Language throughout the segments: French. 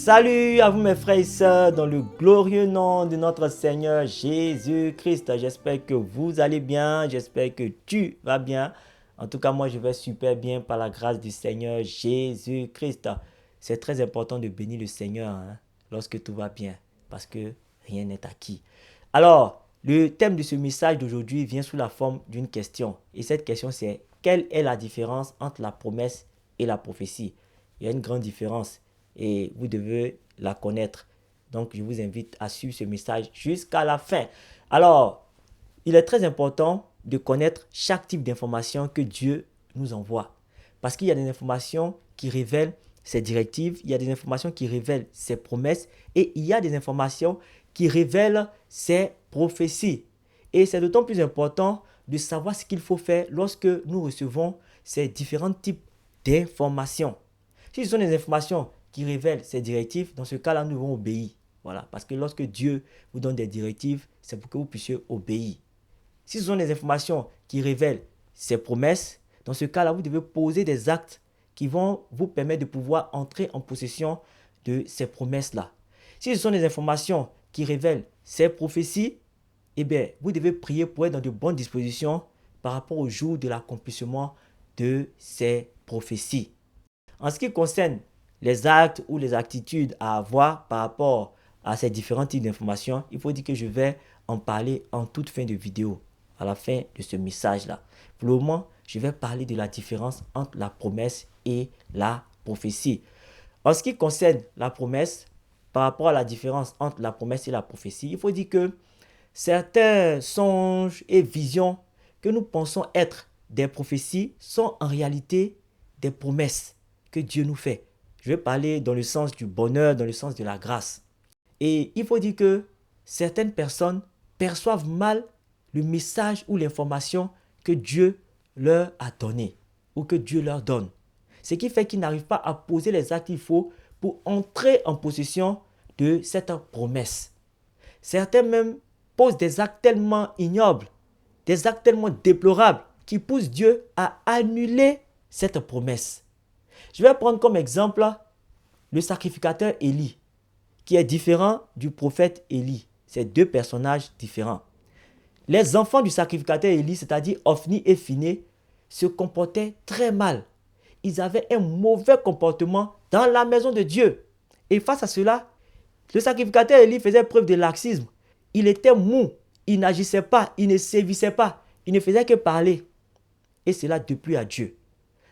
Salut à vous mes frères et sœurs dans le glorieux nom de notre Seigneur Jésus-Christ. J'espère que vous allez bien, j'espère que tu vas bien. En tout cas, moi je vais super bien par la grâce du Seigneur Jésus-Christ. C'est très important de bénir le Seigneur lorsque tout va bien parce que rien n'est acquis. Alors, le thème de ce message d'aujourd'hui vient sous la forme d'une question. Et cette question c'est: quelle est la différence entre la promesse et la prophétie? Il y a une grande différence et vous devez la connaître. Donc, je vous invite à suivre ce message jusqu'à la fin. Alors, il est très important de connaître chaque type d'information que Dieu nous envoie. Parce qu'il y a des informations qui révèlent ses directives, il y a des informations qui révèlent ses promesses et il y a des informations qui révèlent ses prophéties. Et c'est d'autant plus important de savoir ce qu'il faut faire lorsque nous recevons ces différents types d'informations. Si ce sont des informations qui révèlent ces directives, dans ce cas-là, nous devons obéir. Voilà, parce que lorsque Dieu vous donne des directives, c'est pour que vous puissiez obéir. Si ce sont des informations qui révèlent ses promesses, dans ce cas-là, vous devez poser des actes qui vont vous permettre de pouvoir entrer en possession de ces promesses-là. Si ce sont des informations qui révèlent ses prophéties, eh bien, vous devez prier pour être dans de bonnes dispositions par rapport au jour de l'accomplissement de ces prophéties. En ce qui concerne les actes ou les attitudes à avoir par rapport à ces différents types d'informations, il faut dire que je vais en parler en toute fin de vidéo, à la fin de ce message-là. Pour le moment, je vais parler de la différence entre la promesse et la prophétie. En ce qui concerne la promesse, par rapport à la différence entre la promesse et la prophétie, il faut dire que certains songes et visions que nous pensons être des prophéties sont en réalité des promesses que Dieu nous fait. Je vais parler dans le sens du bonheur, dans le sens de la grâce. Et il faut dire que certaines personnes perçoivent mal le message ou l'information que Dieu leur a donné ou que Dieu leur donne. Ce qui fait qu'ils n'arrivent pas à poser les actes qu'il faut pour entrer en possession de cette promesse. Certains même posent des actes tellement ignobles, des actes tellement déplorables qui poussent Dieu à annuler cette promesse. Je vais prendre comme exemple le sacrificateur Élie, qui est différent du prophète Élie. C'est deux personnages différents. Les enfants du sacrificateur Élie, c'est-à-dire Ophni et Phiné, se comportaient très mal. Ils avaient un mauvais comportement dans la maison de Dieu. Et face à cela, le sacrificateur Élie faisait preuve de laxisme. Il était mou, il n'agissait pas, il ne sévissait pas, il ne faisait que parler. Et cela déplut à Dieu.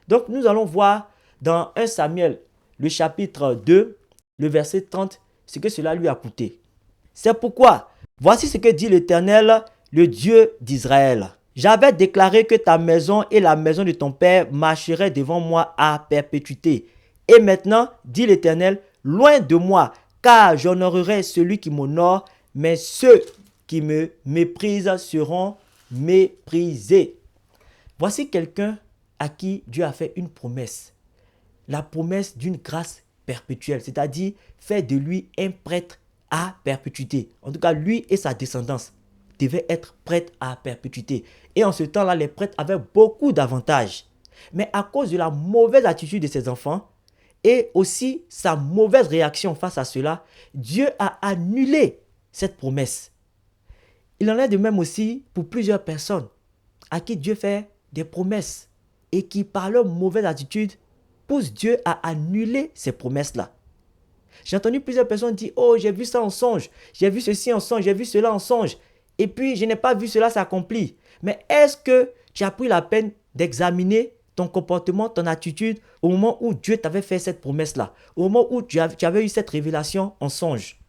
Donc nous allons voir dans 1 Samuel, le chapitre 2, le verset 30, ce que cela lui a coûté. C'est pourquoi, voici ce que dit l'Éternel, le Dieu d'Israël. J'avais déclaré que ta maison et la maison de ton père marcheraient devant moi à perpétuité. Et maintenant, dit l'Éternel, loin de moi, car j'honorerai celui qui m'honore, mais ceux qui me méprisent seront méprisés. Voici quelqu'un à qui Dieu a fait une promesse. La promesse d'une grâce perpétuelle, c'est-à-dire faire de lui un prêtre à perpétuité. En tout cas, lui et sa descendance devaient être prêtres à perpétuité. Et en ce temps-là, les prêtres avaient beaucoup d'avantages. Mais à cause de la mauvaise attitude de ses enfants et aussi sa mauvaise réaction face à cela, Dieu a annulé cette promesse. Il en est de même aussi pour plusieurs personnes à qui Dieu fait des promesses et qui, par leur mauvaise attitude, poussent Dieu à annuler ces promesses-là. J'ai entendu plusieurs personnes dire: oh, j'ai vu ça en songe, j'ai vu ceci en songe, j'ai vu cela en songe, et puis je n'ai pas vu cela s'accomplir. Mais est-ce que tu as pris la peine d'examiner ton comportement, ton attitude au moment où Dieu t'avait fait cette promesse-là, au moment où tu avais eu cette révélation en songe?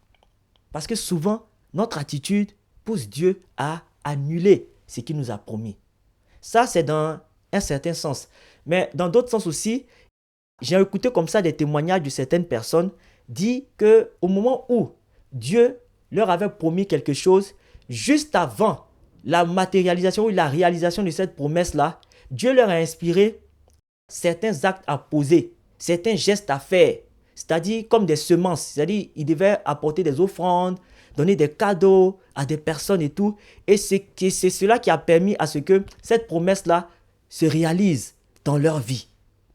Parce que souvent, notre attitude pousse Dieu à annuler ce qu'il nous a promis. Ça, c'est dans un certain sens. Mais dans d'autres sens aussi, j'ai écouté comme ça des témoignages de certaines personnes dire qu'au moment où Dieu leur avait promis quelque chose, juste avant la matérialisation ou la réalisation de cette promesse-là, Dieu leur a inspiré certains actes à poser, certains gestes à faire, c'est-à-dire comme des semences, c'est-à-dire ils devaient apporter des offrandes, donner des cadeaux à des personnes et tout, et c'est cela qui a permis à ce que cette promesse-là se réalise dans leur vie.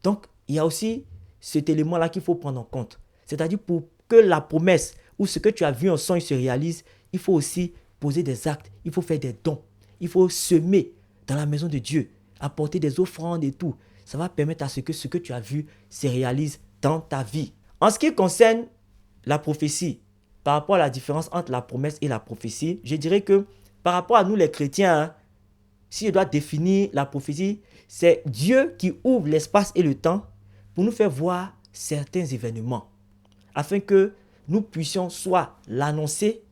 Donc, il y a aussi cet élément-là qu'il faut prendre en compte, c'est-à-dire pour que la promesse ou ce que tu as vu en songe se réalise, il faut aussi poser des actes, il faut faire des dons, il faut semer dans la maison de Dieu, apporter des offrandes et tout. Ça va permettre à ce que tu as vu se réalise dans ta vie. En ce qui concerne la prophétie, par rapport à la différence entre la promesse et la prophétie, je dirais que par rapport à nous les chrétiens, si je dois définir la prophétie, c'est Dieu qui ouvre l'espace et le temps pour nous faire voir certains événements, afin que nous puissions soit l'annoncer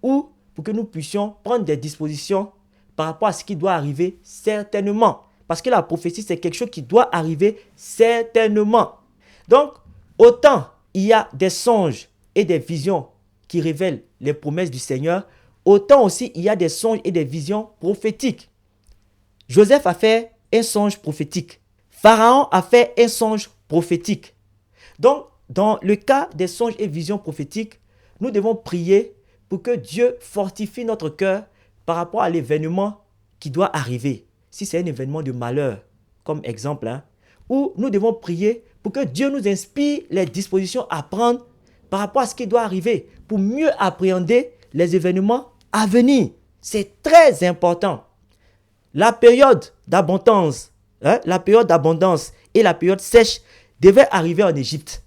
ou pour que nous puissions prendre des dispositions par rapport à ce qui doit arriver certainement. Parce que la prophétie, c'est quelque chose qui doit arriver certainement. Donc, autant il y a des songes et des visions qui révèlent les promesses du Seigneur, autant aussi il y a des songes et des visions prophétiques. Joseph a fait un songe prophétique. Pharaon a fait un songe prophétique. Donc, dans le cas des songes et visions prophétiques, nous devons prier pour que Dieu fortifie notre cœur par rapport à l'événement qui doit arriver. Si c'est un événement de malheur, comme exemple, ou nous devons prier pour que Dieu nous inspire les dispositions à prendre par rapport à ce qui doit arriver, pour mieux appréhender les événements à venir. C'est très important. La période d'abondance, la période d'abondance et la période sèche devaient arriver en Égypte.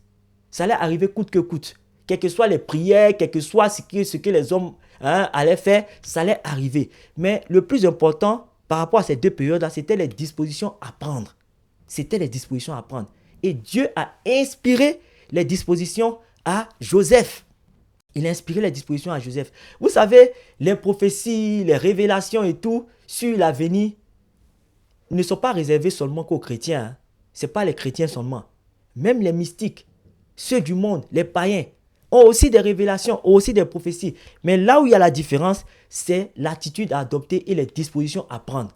Ça allait arriver coûte que coûte. Quelles que soient les prières, quel que soit ce que les hommes allaient faire, ça allait arriver. Mais le plus important par rapport à ces deux périodes-là, c'était les dispositions à prendre. C'était les dispositions à prendre. Et Dieu a inspiré les dispositions à Joseph. Il a inspiré les dispositions à Joseph. Vous savez, les prophéties, les révélations et tout sur l'avenir ne sont pas réservées seulement qu'aux chrétiens. Ce n'est pas les chrétiens seulement. Même les mystiques, ceux du monde, les païens, ont aussi des révélations, ont aussi des prophéties. Mais là où il y a la différence, c'est l'attitude à adopter et les dispositions à prendre.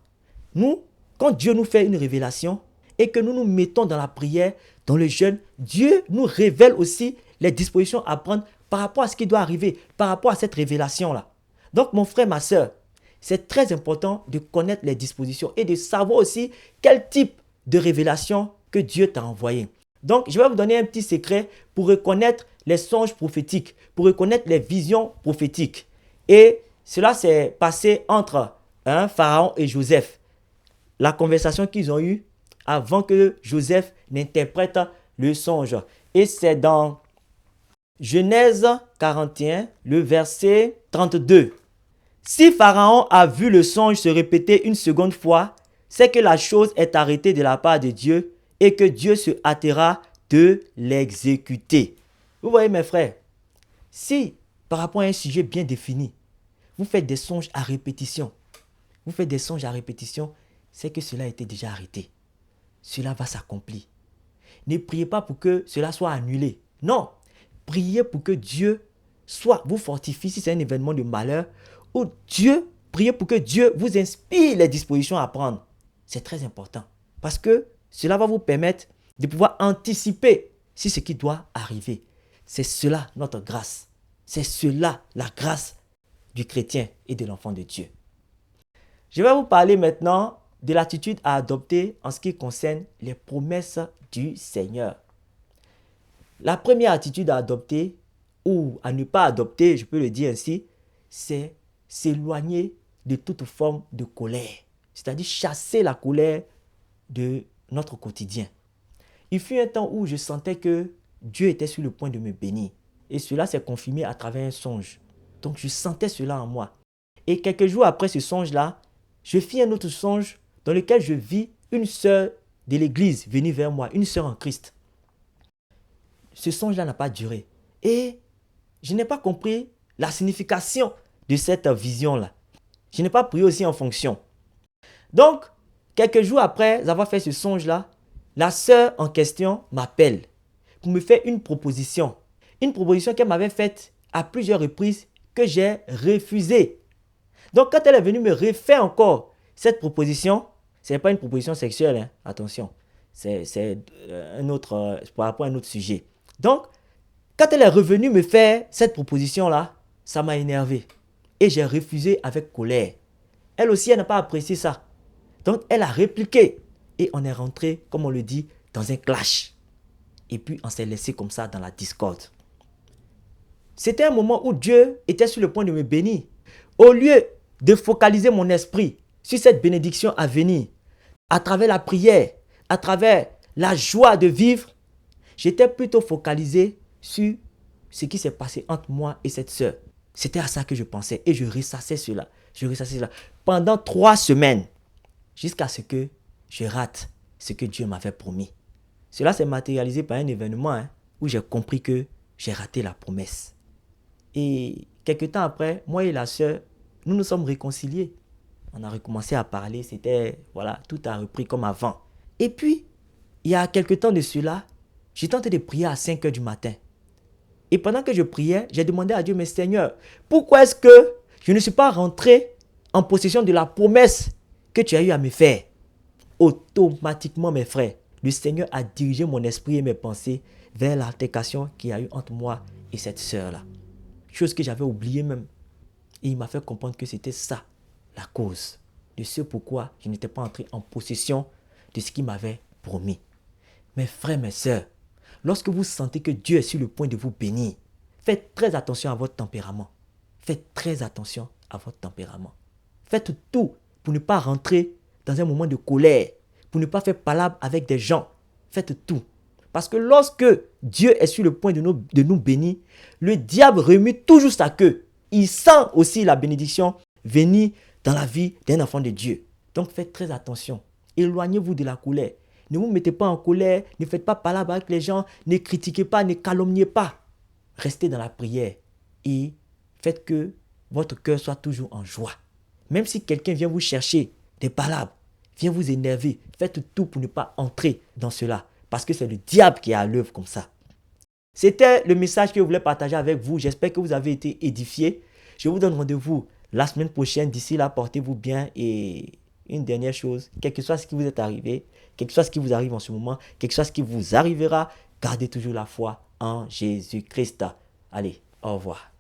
Nous, quand Dieu nous fait une révélation et que nous nous mettons dans la prière, dans le jeûne, Dieu nous révèle aussi les dispositions à prendre par rapport à ce qui doit arriver, par rapport à cette révélation-là. Donc, mon frère, ma soeur, c'est très important de connaître les dispositions et de savoir aussi quel type de révélation que Dieu t'a envoyé. Donc, je vais vous donner un petit secret pour reconnaître les songes prophétiques, pour reconnaître les visions prophétiques. Et cela s'est passé entre Pharaon et Joseph. La conversation qu'ils ont eue avant que Joseph n'interprète le songe. Et c'est dans Genèse 41, le verset 32. Si Pharaon a vu le songe se répéter une seconde fois, c'est que la chose est arrêtée de la part de Dieu et que Dieu se hâtera de l'exécuter. Vous voyez mes frères, si par rapport à un sujet bien défini, vous faites des songes à répétition, c'est que cela a été déjà arrêté. Cela va s'accomplir. Ne priez pas pour que cela soit annulé. Non, priez pour que Dieu soit vous fortifie si c'est un événement de malheur, ou priez pour que Dieu vous inspire les dispositions à prendre. C'est très important parce que cela va vous permettre de pouvoir anticiper si ce qui doit arriver. C'est cela notre grâce. C'est cela la grâce du chrétien et de l'enfant de Dieu. Je vais vous parler maintenant de l'attitude à adopter en ce qui concerne les promesses du Seigneur. La première attitude à adopter ou à ne pas adopter, je peux le dire ainsi, c'est s'éloigner de toute forme de colère. C'est-à-dire chasser la colère de notre quotidien. Il fut un temps où je sentais que Dieu était sur le point de me bénir. Et cela s'est confirmé à travers un songe. Donc je sentais cela en moi. Et quelques jours après ce songe-là, je fis un autre songe dans lequel je vis une sœur de l'église venir vers moi, une sœur en Christ. Ce songe-là n'a pas duré. Et je n'ai pas compris la signification de cette vision-là. Je n'ai pas prié aussi en fonction. Donc, quelques jours après avoir fait ce songe-là, la sœur en question m'appelle pour me faire une proposition. Une proposition qu'elle m'avait faite à plusieurs reprises que j'ai refusée. Donc, quand elle est venue me refaire encore cette proposition, ce n'est pas une proposition sexuelle, attention. C'est un autre, par rapport à un autre sujet. Donc, quand elle est revenue me faire cette proposition-là, ça m'a énervé. Et j'ai refusé avec colère. Elle aussi, elle n'a pas apprécié ça. Donc, elle a répliqué. Et on est rentré, comme on le dit, dans un clash. Et puis, on s'est laissé comme ça dans la discorde. C'était un moment où Dieu était sur le point de me bénir. Au lieu de focaliser mon esprit sur cette bénédiction à venir, à travers la prière, à travers la joie de vivre, j'étais plutôt focalisé sur ce qui s'est passé entre moi et cette sœur. C'était à ça que je pensais et je ressassais cela. Pendant 3 semaines, jusqu'à ce que je rate ce que Dieu m'avait promis. Cela s'est matérialisé par un événement où j'ai compris que j'ai raté la promesse. Et quelques temps après, moi et la sœur, nous nous sommes réconciliés. On a recommencé à parler, tout a repris comme avant. Et puis, il y a quelques temps de cela, j'ai tenté de prier à 5 heures du matin. Et pendant que je priais, j'ai demandé à Dieu, mais Seigneur, pourquoi est-ce que je ne suis pas rentré en possession de la promesse que tu as eu à me faire? Automatiquement, mes frères, le Seigneur a dirigé mon esprit et mes pensées vers l'altercation qu'il y a eu entre moi et cette sœur-là. Chose que j'avais oubliée même. Et il m'a fait comprendre que c'était ça, la cause de ce pourquoi je n'étais pas entré en possession de ce qu'il m'avait promis. Mes frères, mes sœurs, lorsque vous sentez que Dieu est sur le point de vous bénir, faites très attention à votre tempérament. Faites très attention à votre tempérament. Faites tout pour ne pas rentrer dans un moment de colère, pour ne pas faire palabre avec des gens. Faites tout. Parce que lorsque Dieu est sur le point de nous bénir, le diable remue toujours sa queue. Il sent aussi la bénédiction venir dans la vie d'un enfant de Dieu. Donc faites très attention. Éloignez-vous de la colère. Ne vous mettez pas en colère, ne faites pas palabre avec les gens, ne critiquez pas, ne calomniez pas. Restez dans la prière et faites que votre cœur soit toujours en joie. Même si quelqu'un vient vous chercher des palabres, vient vous énerver, faites tout pour ne pas entrer dans cela. Parce que c'est le diable qui est à l'œuvre comme ça. C'était le message que je voulais partager avec vous. J'espère que vous avez été édifiés. Je vous donne rendez-vous la semaine prochaine. D'ici là, portez-vous bien. Et une dernière chose, quel que soit ce qui vous est arrivé, quel que soit ce qui vous arrive en ce moment, quel que soit ce qui vous arrivera, gardez toujours la foi en Jésus-Christ. Allez, au revoir.